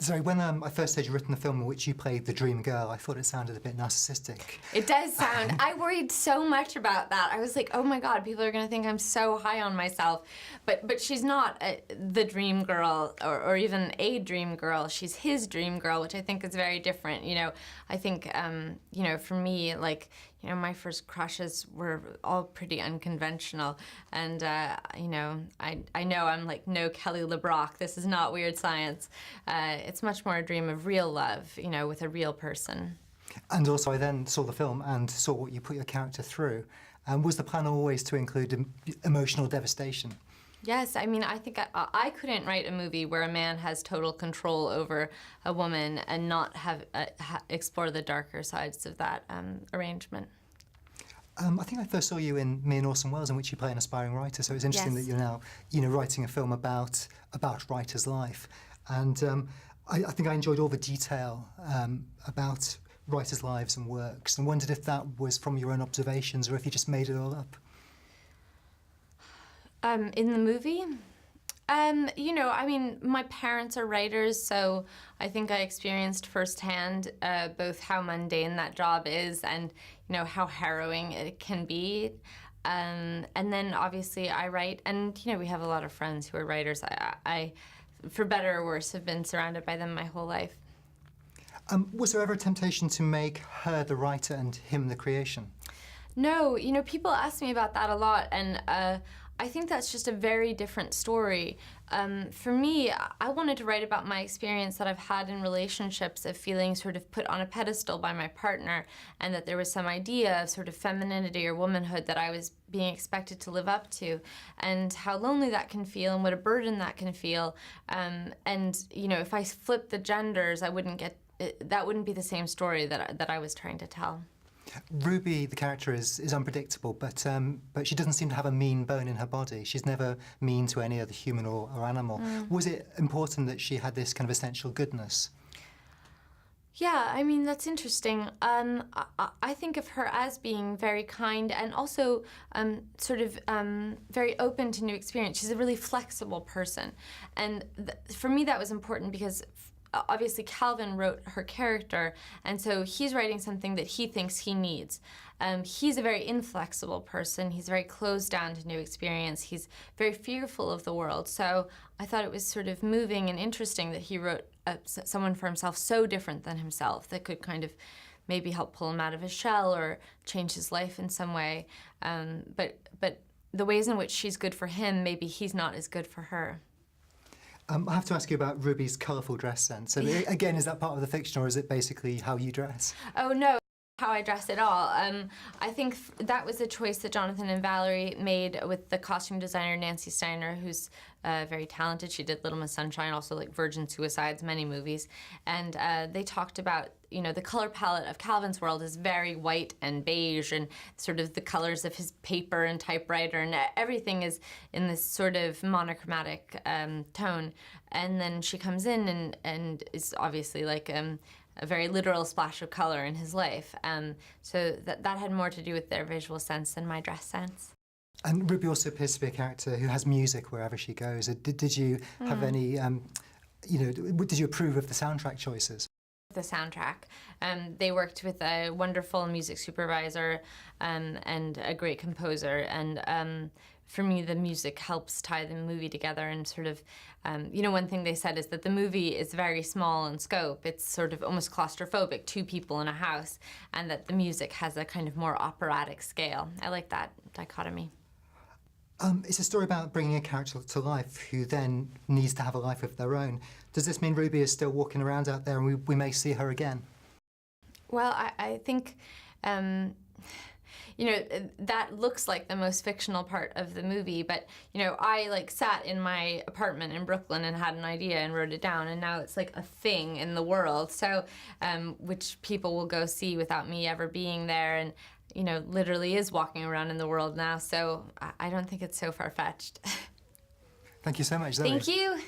Zoe, when I first heard you written a film in which you played the dream girl, I thought it sounded a bit narcissistic. It does sound. I worried so much about that. I was like, oh my God, people are going to think I'm so high on myself. But she's not the dream girl or even a dream girl. She's his dream girl, which I think is very different. You know, I think, you know, for me, like, you know, my first crushes were all pretty unconventional. And, you know I'm like, no Kelly LeBrock. This is not weird science. It's much more a dream of real love, you know, with a real person. And also I then saw the film and saw what you put your character through. Was the plan always to include emotional devastation? Yes, I mean, I think I couldn't write a movie where a man has total control over a woman and not have explore the darker sides of that arrangement. I think I first saw you in Me and Orson Welles, in which you play an aspiring writer. So it's interesting that you're now, you know, writing a film about a writer's life. And I think I enjoyed all the detail about writers' lives and works, and wondered if that was from your own observations or if you just made it all up. In the movie? You know, I mean, my parents are writers, so I think I experienced firsthand both how mundane that job is and, you know, how harrowing it can be. And then obviously I write, and, you know, we have a lot of friends who are writers. I for better or worse, have been surrounded by them my whole life. Was there ever a temptation to make her the writer and him the creation? No, you know, people ask me about that a lot, and I think that's just a very different story. For me, I wanted to write about my experience that I've had in relationships of feeling sort of put on a pedestal by my partner, and that there was some idea of sort of femininity or womanhood that I was being expected to live up to, and how lonely that can feel and what a burden that can feel. And, you know, if I flipped the genders, I wouldn't get, that wouldn't be the same story that I was trying to tell. Ruby, the character, is unpredictable, but she doesn't seem to have a mean bone in her body. She's never mean to any other human or animal. Was it important that she had this kind of essential goodness? Yeah, I mean, that's interesting. I think of her as being very kind and also sort of very open to new experience. She's a really flexible person. And for me, that was important because obviously Calvin wrote her character, and so he's writing something that he thinks he needs. He's a very inflexible person. He's very closed down to new experience. He's very fearful of the world. So I thought it was sort of moving and interesting that he wrote someone for himself so different than himself that could kind of maybe help pull him out of his shell or change his life in some way. But the ways in which she's good for him, maybe he's not as good for her. I have to ask you about Ruby's colourful dress sense. So again, is that part of the fiction, or is it basically how you dress? Oh, no. How I dress at all. I think that was a choice that Jonathan and Valerie made with the costume designer Nancy Steiner, who's very talented. She did Little Miss Sunshine, also like Virgin Suicides, many movies. And they talked about, you know, the color palette of Calvin's world is very white and beige, and sort of the colors of his paper and typewriter, and everything is in this sort of monochromatic tone. And then she comes in and is obviously like a very literal splash of color in his life. So that had more to do with their visual sense than my dress sense. And Ruby also appears to be a character who has music wherever she goes. Did you have any, you know, did you approve of the soundtrack choices? The soundtrack. They worked with a wonderful music supervisor and a great composer, and for me the music helps tie the movie together, and sort of, you know, one thing they said is that the movie is very small in scope. It's sort of almost claustrophobic, 2 people in a house, and that the music has a kind of more operatic scale. I like that dichotomy. It's a story about bringing a character to life who then needs to have a life of their own. Does this mean Ruby is still walking around out there and we may see her again? Well, I think, you know, that looks like the most fictional part of the movie, but, you know, I like sat in my apartment in Brooklyn and had an idea and wrote it down, and now it's like a thing in the world, so, which people will go see without me ever being there, and, you know, literally is walking around in the world now, so I don't think it's so far-fetched. Thank you so much, Zoe. Thank you.